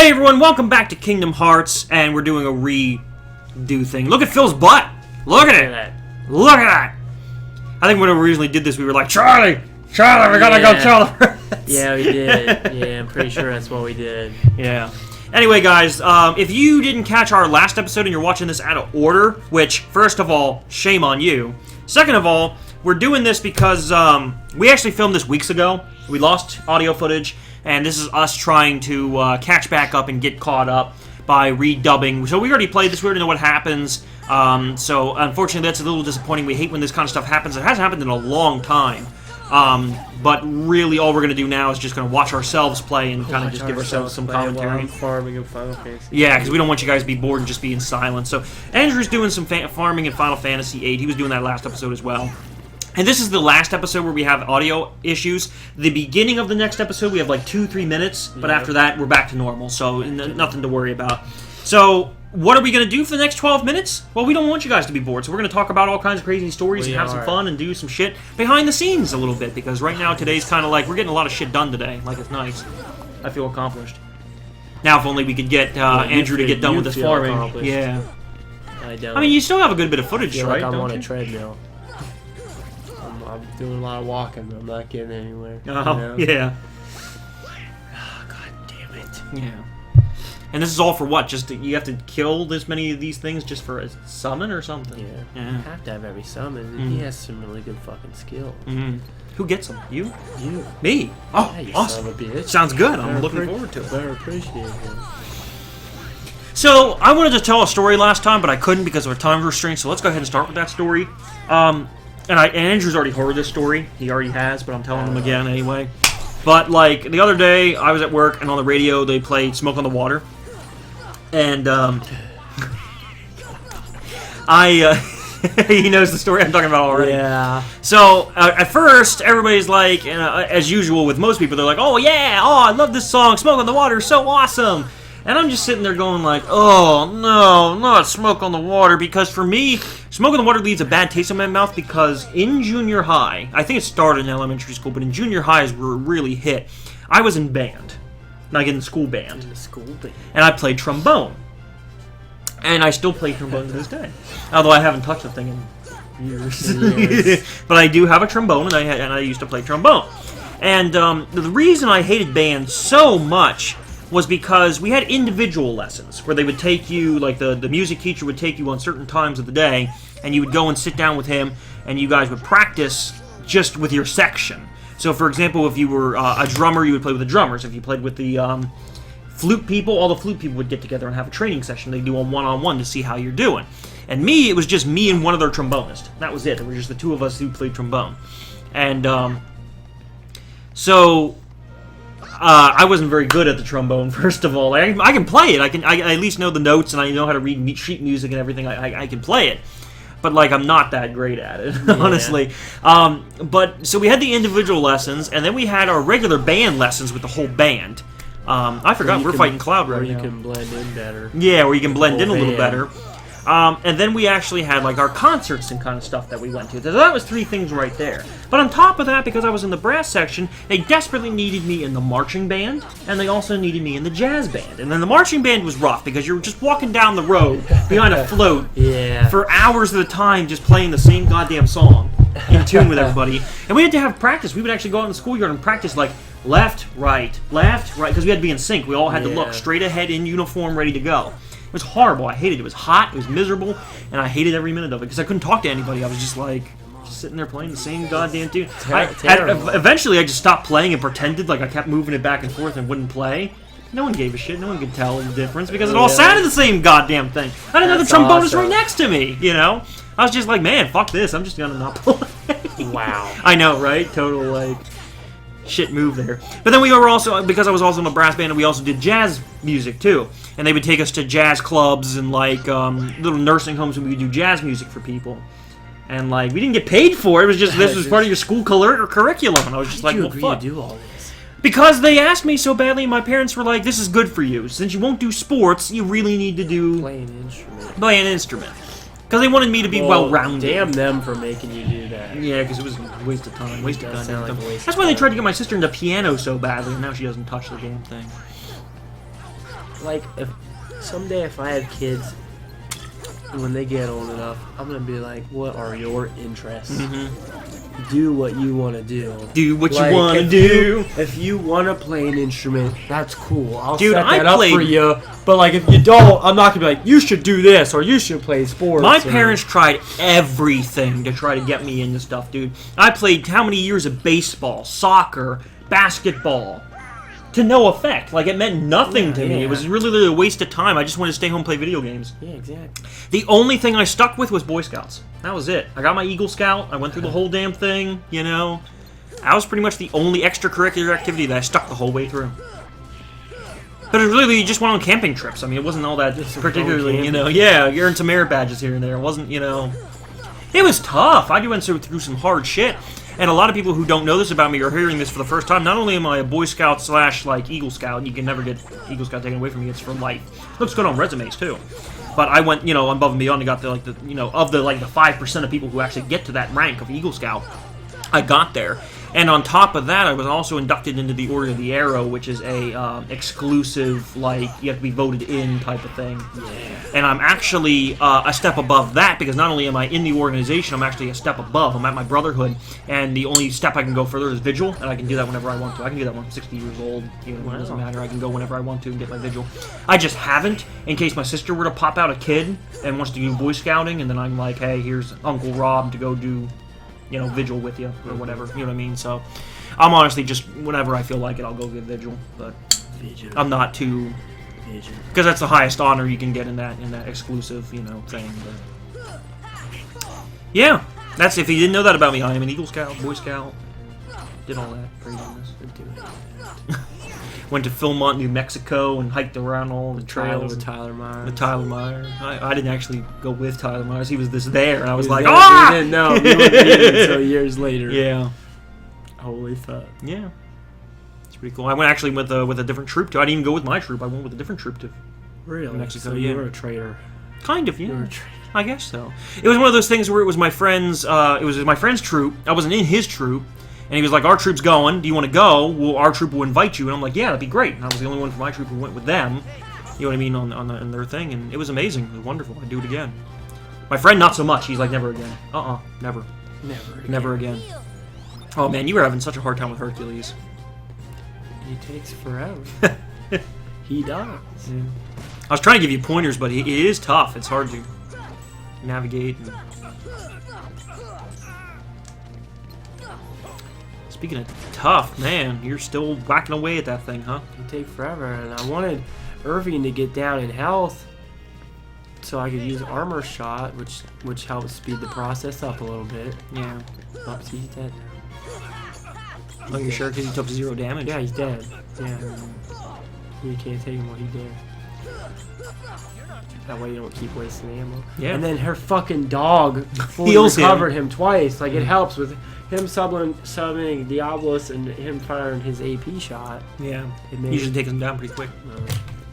Hey everyone, welcome back to Kingdom Hearts, and we're doing a redo thing. Look at Phil's butt! Look at it! Look at that! I think when we originally did this, we were like, Charlie, we gotta go tell the rest. Yeah, we did. Yeah, I'm pretty sure that's what we did. Yeah. Anyway, guys, if you didn't catch our last episode and you're watching this out of order, which, first of all, shame on you. Second of all, we're doing this because we actually filmed this weeks ago. We lost audio footage. And this is us trying to catch back up and get caught up by redubbing. So we already played this. We already know what happens. So unfortunately, that's a little disappointing. We hate when this kind of stuff happens. It hasn't happened in a long time. But really, all we're going to do now is just going to watch ourselves play and kind of just give ourselves some commentary. Farming in Final Fantasy. Yeah, because we don't want you guys to be bored and just be in silence. So Andrew's doing some farming in Final Fantasy VIII. He was doing that last episode as well. And this is the last episode where we have audio issues. The beginning of the next episode, we have like 2-3 minutes, but after that, we're back to normal, so nothing to worry about. So, what are we going to do for the next 12 minutes? Well, we don't want you guys to be bored, so we're going to talk about all kinds of crazy stories and have some fun and do some shit behind the scenes a little bit, because right now, today's kind of like, we're getting a lot of shit done today. Like, it's nice. I feel accomplished. Now, if only we could get Andrew to get done with this farming. Yeah. I don't. I mean, you still have a good bit of footage, right? I'm on a treadmill. I'm doing a lot of walking, but I'm not getting anywhere. Oh, yeah. Oh, God damn it. Yeah. And this is all for what? Just you have to kill this many of these things just for a summon or something? Yeah. You have to have every summon. He has some really good fucking skills. Who gets them? You? You. Me? Oh, yeah, you awesome. Son of a bitch. Sounds good. I'm looking forward to it. Better appreciate it. So, I wanted to tell a story last time, but I couldn't because of a time restraint, so let's go ahead and start with that story. And Andrew's already heard this story. He already has, but I'm telling him again anyway. But, like, the other day, I was at work, and on the radio, they played Smoke on the Water. And, he knows the story I'm talking about already. Yeah. So, at first, everybody's like, as usual with most people, they're like, oh, yeah, oh, I love this song, Smoke on the Water is so awesome. And I'm just sitting there going like, oh, no, not Smoke on the Water, because for me, Smoke on the Water leaves a bad taste in my mouth because in junior high, I think it started in elementary school, but in junior high is where it really hit. I was in band, like in school band. And I played trombone. And I still play trombone to this day. Although I haven't touched the thing in years. But I do have a trombone, and I used to play trombone. And the reason I hated band so much was because we had individual lessons where they would take you, like the music teacher would take you on certain times of the day, and you would go and sit down with him, and you guys would practice just with your section. So, for example, if you were a drummer, you would play with the drummers. If you played with the flute people, all the flute people would get together and have a training session. They'd do a one-on-one to see how you're doing. And me, it was just me and one other trombonist. That was it. It was just the two of us who played trombone. And so I wasn't very good at the trombone, first of all. I can play it. I at least know the notes, and I know how to read sheet music and everything. I can play it. But, like, I'm not that great at it, honestly. But, so we had the individual lessons, and then we had our regular band lessons with the whole band. I forgot, we're fighting Cloud right now. Where you can blend in better. Yeah, where you can blend in a little better. And then we actually had, like, our concerts and kind of stuff that we went to. So that was 3 things right there. But on top of that, because I was in the brass section, they desperately needed me in the marching band, and they also needed me in the jazz band. And then the marching band was rough, because you were just walking down the road behind a float for hours at a time just playing the same goddamn song in tune with everybody. And we had to have practice. We would actually go out in the schoolyard and practice, like, left, right, because we had to be in sync. We all had to look straight ahead in uniform, ready to go. It was horrible. I hated it. It was hot. It was miserable, and I hated every minute of it because I couldn't talk to anybody. I was just like sitting there playing the same goddamn tune. Eventually, I just stopped playing and pretended like I kept moving it back and forth and wouldn't play. No one gave a shit. No one could tell the difference because it all sounded the same goddamn thing. I had another trombonist right next to me. You know, I was just like, man, fuck this. I'm just gonna not play. Wow. I know, right? Total like shit move there. But then we were also, because I was also in a brass band, and we also did jazz music too. And they would take us to jazz clubs and like little nursing homes where we would do jazz music for people. And like we didn't get paid for it. It was just this was part of your school curriculum. And I was just like, well, fuck. Do all this? Because they asked me so badly, and my parents were like, "This is good for you. Since you won't do sports, you really need to play an instrument." Play an instrument. Because they wanted me to be well-rounded. Damn them for making you do that. Yeah, because it was a waste of time. Waste of time. Like That's why they tried to get my sister into piano so badly, and now she doesn't touch the damn thing. like, if someday if I have kids, when they get old enough, I'm gonna be like, what are your interests? Do what you want to do. Do what you want to do. If you want to play an instrument, that's cool. I'll Dude, set that up for you. But like, if you don't, I'm not gonna be like, you should do this or you should play sports. My parents tried everything to try to get me into stuff, dude. I played how many years of baseball, soccer, basketball, to no effect. Like, it meant nothing to me. It was really a waste of time. I just wanted to stay home and play video games. Yeah, exactly. The only thing I stuck with was Boy Scouts. That was it. I got my Eagle Scout. I went through the whole damn thing, you know. That was pretty much the only extracurricular activity that I stuck the whole way through. But it really, you just went on camping trips. I mean, it wasn't all that particularly, you know. Yeah, you earned some merit badges here and there. It wasn't, you know. It was tough. I went through some hard shit. And a lot of people who don't know this about me are hearing this for the first time. Not only am I a Boy Scout / like Eagle Scout, and you can never get Eagle Scout taken away from me. It's for life. Looks good on resumes too. But I went, you know, above and beyond and got the of the 5% of people who actually get to that rank of Eagle Scout. I got there. And on top of that, I was also inducted into the Order of the Arrow, which is a exclusive, like, you have to be voted in type of thing. Yeah. And I'm actually a step above that, because not only am I in the organization, I'm actually a step above. I'm at my Brotherhood, and the only step I can go further is Vigil, and I can do that whenever I want to. I can do that when I'm 60 years old. You know, it doesn't matter. I can go whenever I want to and get my Vigil. I just haven't, in case my sister were to pop out a kid and wants to do Boy Scouting, and then I'm like, hey, here's Uncle Rob to go do, you know, Vigil with you, or whatever, you know what I mean? So, I'm honestly just, whenever I feel like it, I'll go get Vigil, but I'm not too, because that's the highest honor you can get in that exclusive, you know, thing, but yeah, that's, if you didn't know that about me, I am an Eagle Scout, Boy Scout, did all that craziness. Went to Philmont, New Mexico, and hiked around all the trails. With Tyler Myers. With Tyler Myers. I didn't actually go with Tyler Myers. He was just there, and I was like, there, ah! You didn't know. You wouldn't meet him until years later. Yeah. Holy fuck. Yeah. It's pretty cool. I went actually with a different troop, too. I didn't even go with my troop. I went with a different troop to New Mexico. So yeah. you were a traitor. Kind of, yeah. You were a traitor. I guess so. It was one of those things where it was my friend's, troop. I wasn't in his troop. And he was like, our troop's going. Do you want to go? Well, our troop will invite you. And I'm like, yeah, that'd be great. And I was the only one from my troop who went with them. You know what I mean? On their thing. And it was amazing. It was wonderful. I'd do it again. My friend, not so much. He's like, never again. Never. Never again. Never again. Oh, man, you were having such a hard time with Hercules. He takes forever. He does. Yeah. I was trying to give you pointers, but it is tough. It's hard to navigate. And... Speaking of tough, man, you're still whacking away at that thing, huh? It take forever, and I wanted Irving to get down in health so I could use Armor Shot, which helps speed the process up a little bit. Yeah. Oops, he's dead now. Oh, you sure? Because he took 0 damage? Yeah, he's dead. Yeah. You can't take him while he's dead. That way you don't keep wasting ammo. Yeah. And then her fucking dog fully heals recovered him twice. Like, it helps with him subbing Diablos and him firing his AP shot. Yeah. It usually takes him down pretty quick.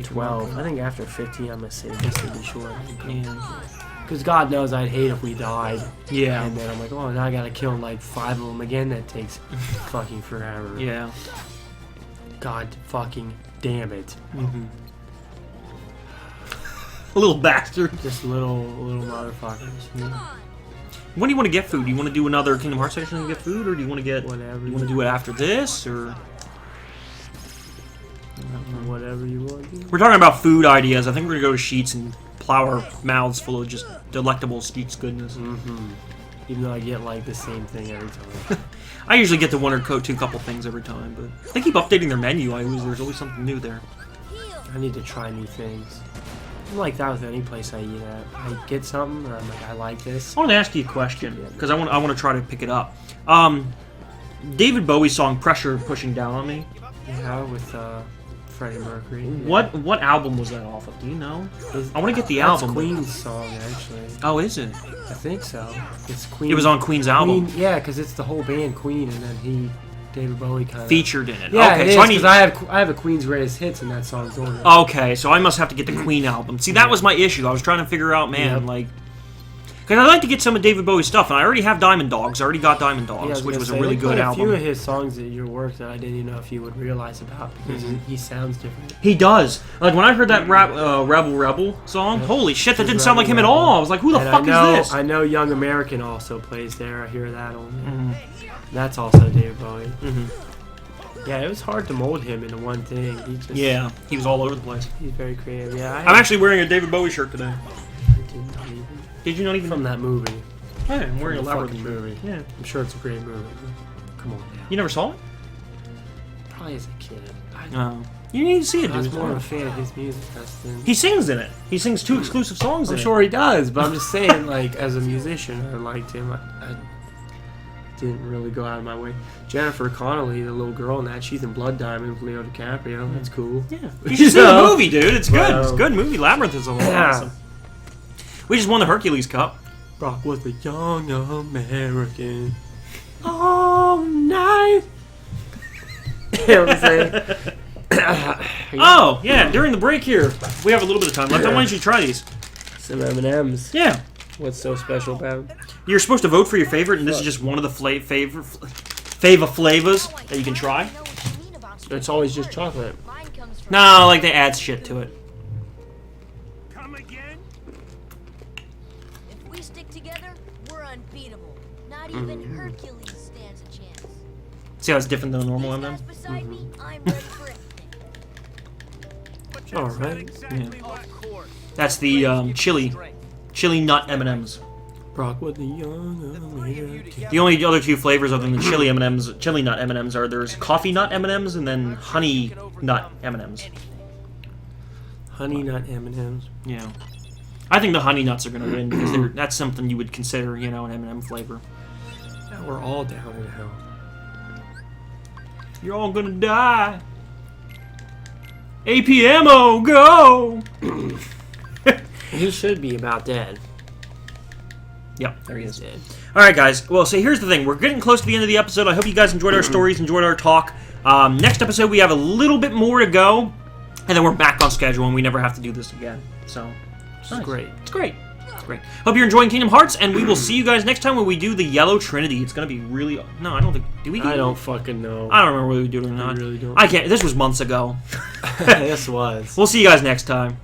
12. I think after 15 I'm going to save just to be sure. Yeah. Because God knows I'd hate if we died. Yeah. And then I'm like, oh, now I got to kill like 5 of them again. That takes fucking forever. Yeah. God fucking damn it. Mm-hmm. Little bastard. Just little motherfuckers. Yeah. When do you want to get food? Do you want to do another Kingdom Hearts session and get food, or do you want to get whatever? You want to do it after this, or whatever you want to do. We're talking about food ideas. I think we're gonna go to Sheets and plow our mouths full of just delectable Sheets goodness. Mm-hmm. Even though I get like the same thing every time. I usually get the one or two couple things every time, but they keep updating their menu. There's always something new there. I need to try new things. I'm like that with any place I eat at. I get something, and I'm like, I like this. I want to ask you a question, because I want to try to pick it up. David Bowie's song "Pressure Pushing Down on Me." Yeah, with Freddie Mercury. What album was that off of? Do you know? I want to get the album. It's Queen's song, actually. Oh, is it? I think so. It's Queen. It was on Queen's album. Yeah, because it's the whole band Queen, and then David Bowie kind of featured in it. Yeah, okay, it so is, because I have a Queen's Greatest Hits, and that song's on it. Okay, so I must have to get the Queen album. See, that was my issue. I was trying to figure out, man, like, Because I'd like to get some of David Bowie's stuff, and I already have Diamond Dogs. I already got Diamond Dogs, which was a really good album. A few of his songs at your work that I didn't even know if you would realize about, because he sounds different. He does. Like, when I heard that Rebel Rebel song, holy shit, that didn't sound like him at all. I was like, who the fuck is this? I know Young American also plays there. I hear that on there. That's also David Bowie. Yeah, it was hard to mold him into one thing. He was all over the place. He's very creative. Yeah, I'm actually wearing a David Bowie shirt today. Did you not even? From that movie. Yeah, I'm wearing a Labyrinth movie. Yeah. I'm sure it's a great movie. Come on, man. You never saw it? Probably as a kid. No. You need to see it, dude. I was more of a fan of his music. He sings in it. He sings 2 exclusive songs in it. I'm sure he does, but I'm just saying, like, as a musician, I liked him. I didn't really go out of my way. Jennifer Connelly, the little girl in that, she's in Blood Diamond with Leo DiCaprio. That's cool. Yeah. You should see the movie, dude. It's good. It's a good movie. Labyrinth is awesome. We just won the Hercules Cup. Brock was the young American. All night. You know what I'm saying? Oh, yeah. During the break here, we have a little bit of time left. Why don't you try these? Some M&Ms. Yeah. What's so special about them? You're supposed to vote for your favorite, and this is just one of the flavors that you can try. It's always just chocolate. No, like they add shit to it. Come again? If we stick together, we're unbeatable. Not even Hercules stands a chance. See how it's different than a normal M&M? Beside me, I'm ready for anything. All right. Yeah. That's the chili nut M&Ms. Brock with the young American. The only other 2 flavors other than the chili M&Ms, chili nut M&Ms, are there's coffee nut M&Ms and then honey nut M&Ms. Honey nut M&Ms. Yeah. I think the honey nuts are going to win because that's something you would consider, you know, an M&M flavor. Now we're all down in hell. You're all going to die. APMO, go! He should be about dead. Yep, there he is. Alright, guys. Well, so here's the thing. We're getting close to the end of the episode. I hope you guys enjoyed our stories, enjoyed our talk. Next episode, we have a little bit more to go, and then we're back on schedule, and we never have to do this again. So, it's great. It's great. It's great. Hope you're enjoying Kingdom Hearts, and we will see you guys next time when we do the Yellow Trinity. It's going to be really... No, I don't think... Do we do I don't fucking know. I don't remember whether we do it or not. I really don't. I can't. This was months ago. This was. We'll see you guys next time.